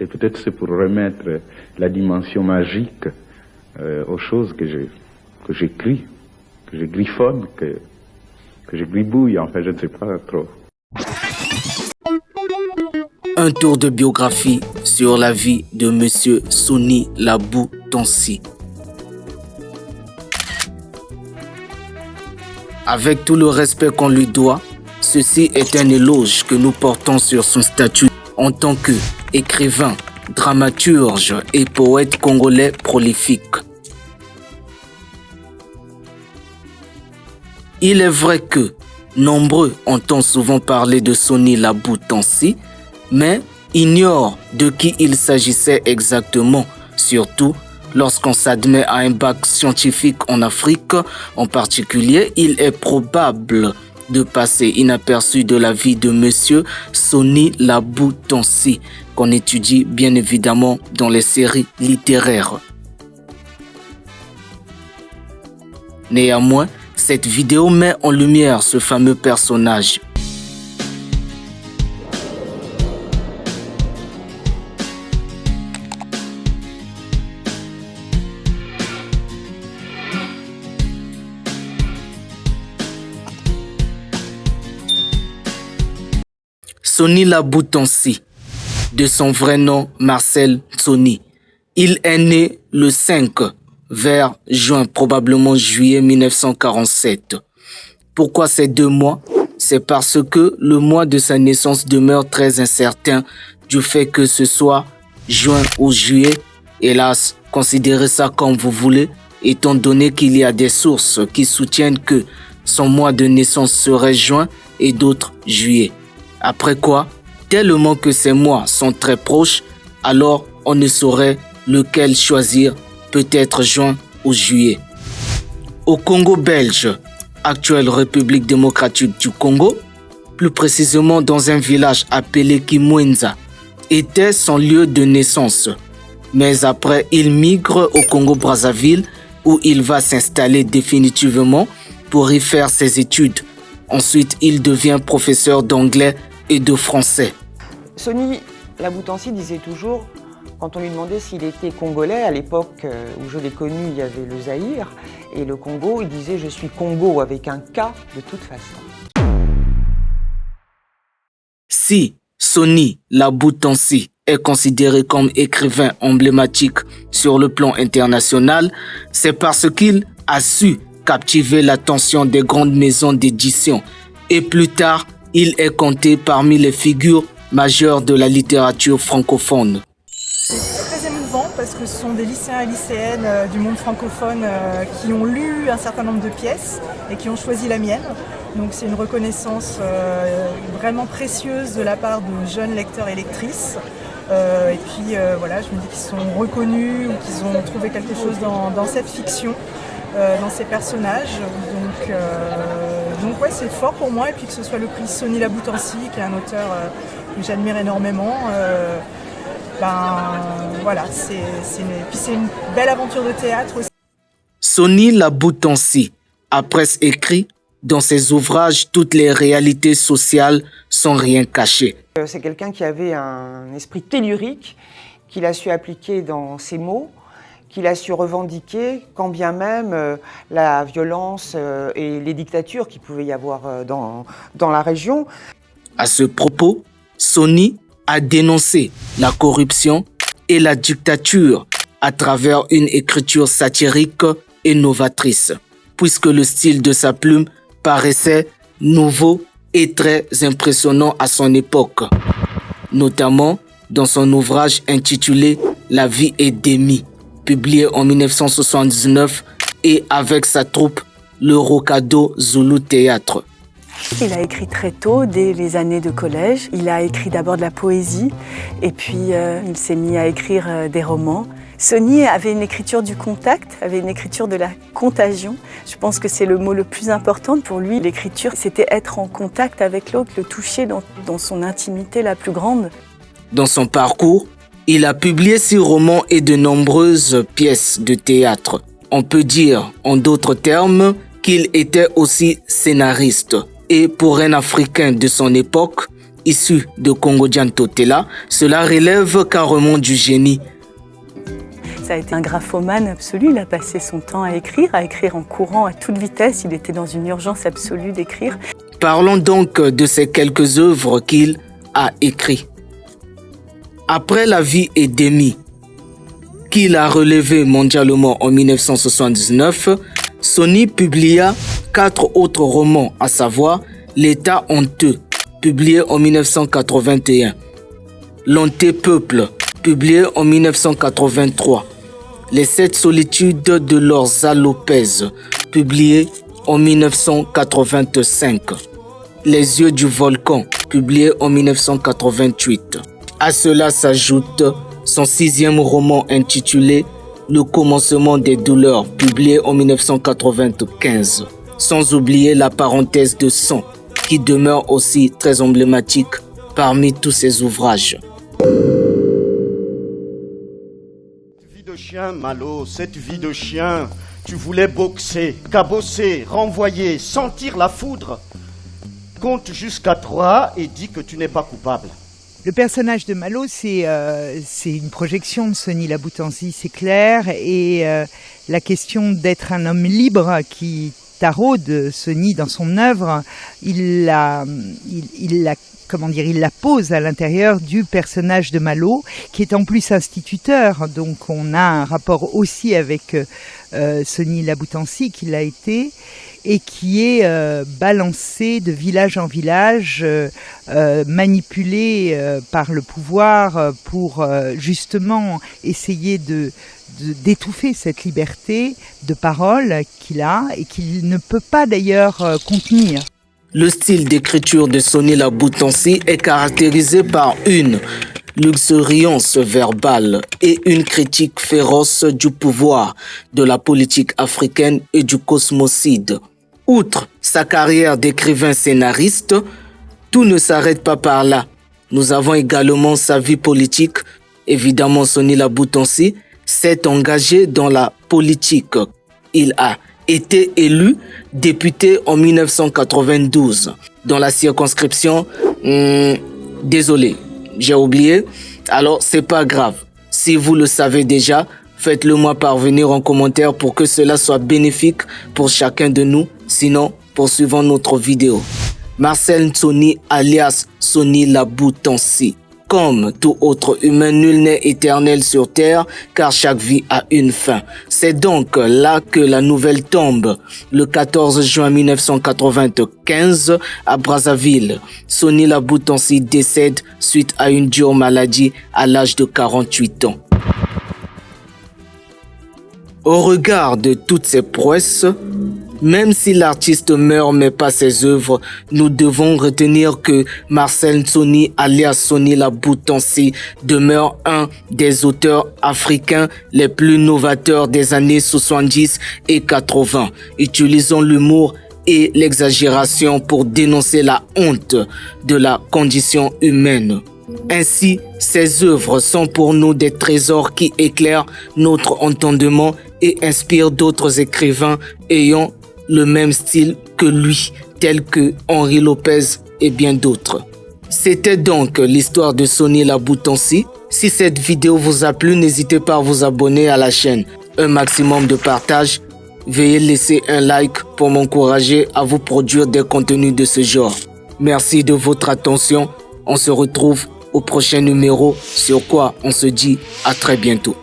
Et peut-être c'est pour remettre la dimension magique aux choses que j'écris, que je griffonne, que je gribouille, enfin je ne sais pas trop. Un tour de biographie sur la vie de Monsieur Sony Labou Tonsi. Avec tout le respect qu'on lui doit, ceci est un éloge que nous portons sur son statut en tant qu'écrivain, dramaturge et poète congolais prolifique. Il est vrai que nombreux entendent souvent parler de Sony Labou Tonsi, mais ignorent de qui il s'agissait exactement, surtout lorsqu'on s'admet à un bac scientifique en Afrique. En particulier, il est probable de passer inaperçu de la vie de Monsieur Sony Labou Tonsi, qu'on étudie bien évidemment dans les séries littéraires. Néanmoins, cette vidéo met en lumière ce fameux personnage. Sony Labou Tonsi, de son vrai nom Marcel Sony. Il est né le 5 vers juin, probablement juillet 1947. Pourquoi ces 2 mois? C'est parce que le mois de sa naissance demeure très incertain du fait que ce soit juin ou juillet. Hélas, considérez ça comme vous voulez, étant donné qu'il y a des sources qui soutiennent que son mois de naissance serait juin et d'autres juillet. Après quoi, tellement que ces mois sont très proches, alors on ne saurait lequel choisir, peut-être juin ou juillet. Au Congo belge, actuelle République démocratique du Congo, plus précisément dans un village appelé Kimwenza, était son lieu de naissance. Mais après, il migre au Congo-Brazzaville où il va s'installer définitivement pour y faire ses études. Ensuite, il devient professeur d'anglais et de français. Sony Labou Tonsi disait toujours, quand on lui demandait s'il était congolais, à l'époque où je l'ai connu, il y avait le Zaïre et le Congo, il disait « je suis Congo » avec un K de toute façon. Si Sony Labou Tonsi est considéré comme écrivain emblématique sur le plan international, c'est parce qu'il a su captiver l'attention des grandes maisons d'édition et plus tard, il est compté parmi les figures majeures de la littérature francophone. C'est très émouvant parce que ce sont des lycéens et lycéennes du monde francophone qui ont lu un certain nombre de pièces et qui ont choisi la mienne. Donc c'est une reconnaissance vraiment précieuse de la part de jeunes lecteurs et lectrices. Et puis voilà, je me dis qu'ils sont reconnus ou qu'ils ont trouvé quelque chose dans cette fiction, dans ces personnages. Donc ouais, c'est fort pour moi. Et puis que ce soit le prix Sony Labou Tonsi, qui est un auteur que j'admire énormément. Voilà, c'est une belle aventure de théâtre aussi. Sony Labou Tonsi a presque écrit dans ses ouvrages toutes les réalités sociales sans rien cacher. C'est quelqu'un qui avait un esprit tellurique, qu'il a su appliquer dans ses mots, qu'il a su revendiquer, quand bien même la violence et les dictatures qu'il pouvait y avoir dans la région. À ce propos, Sony a dénoncé la corruption et la dictature à travers une écriture satirique et novatrice, puisque le style de sa plume paraissait nouveau et très impressionnant à son époque, notamment dans son ouvrage intitulé « La vie est d'Emi », publié en 1979 et avec sa troupe le Rocado Zulu Théâtre. Il a écrit très tôt, dès les années de collège. Il a écrit d'abord de la poésie et puis il s'est mis à écrire des romans. Sony avait une écriture du contact, avait une écriture de la contagion. Je pense que c'est le mot le plus important pour lui. L'écriture, c'était être en contact avec l'autre, le toucher dans son intimité la plus grande. Dans son parcours, il a publié 6 romans et de nombreuses pièces de théâtre. On peut dire, en d'autres termes, qu'il était aussi scénariste. Et pour un Africain de son époque, issu de Congo Totela, cela relève carrément du génie. Ça a été un graphomane absolu, il a passé son temps à écrire en courant à toute vitesse, il était dans une urgence absolue d'écrire. Parlons donc de ces quelques œuvres qu'il a écrites. Après La vie est d'Emmy, qu'il a relevé mondialement en 1979, Sony publia 4 autres romans, à savoir L'État honteux, publié en 1981, L'Antépeuple, publié en 1983, Les 7 solitudes de Lorza Lopez, publié en 1985, Les yeux du volcan, publié en 1988. À cela s'ajoute son 6e roman intitulé Le commencement des douleurs, publié en 1995, sans oublier La parenthèse de sang, qui demeure aussi très emblématique parmi tous ses ouvrages. Cette vie de chien, Malo, cette vie de chien, tu voulais boxer, cabosser, renvoyer, sentir la foudre. Compte jusqu'à 3 et dis que tu n'es pas coupable. Le personnage de Malo, c'est une projection de Sony Laboutancy, c'est clair, et la question d'être un homme libre qui taraude Sony dans son œuvre, il la pose à l'intérieur du personnage de Malo, qui est en plus instituteur, donc on a un rapport aussi avec Sony Laboutancy, qui l'a été, et qui est balancé de village en village, manipulé par le pouvoir pour justement essayer d'étouffer cette liberté de parole qu'il a et qu'il ne peut pas d'ailleurs contenir. Le style d'écriture de Sony Laboutancy est caractérisé par une luxuriance verbale et une critique féroce du pouvoir, de la politique africaine et du cosmocide. Outre sa carrière d'écrivain scénariste, tout ne s'arrête pas par là. Nous avons également sa vie politique. Évidemment, Sony Laboutancy s'est engagé dans la politique. Il a été élu député en 1992 dans la circonscription. Désolé, j'ai oublié. Alors, c'est pas grave. Si vous le savez déjà, faites-le moi parvenir en commentaire pour que cela soit bénéfique pour chacun de nous. Sinon, poursuivons notre vidéo. Marcel Ntsoni alias Sony Laboutancy. Comme tout autre humain, nul n'est éternel sur terre, car chaque vie a une fin. C'est donc là que la nouvelle tombe. Le 14 juin 1995, à Brazzaville, Sony Laboutancy décède suite à une dure maladie à l'âge de 48 ans. Au regard de toutes ces prouesses, même si l'artiste meurt mais pas ses œuvres, nous devons retenir que Marcel Ntsoni alias Sony Laboutancy demeure un des auteurs africains les plus novateurs des années 70 et 80. Utilisons l'humour et l'exagération pour dénoncer la honte de la condition humaine. Ainsi, ces œuvres sont pour nous des trésors qui éclairent notre entendement et inspirent d'autres écrivains ayant le même style que lui, tels que Henri Lopez et bien d'autres. C'était donc l'histoire de Sony Laboutancy. Si cette vidéo vous a plu, n'hésitez pas à vous abonner à la chaîne. Un maximum de partage. Veuillez laisser un like pour m'encourager à vous produire des contenus de ce genre. Merci de votre attention. On se retrouve au prochain numéro, sur quoi on se dit à très bientôt.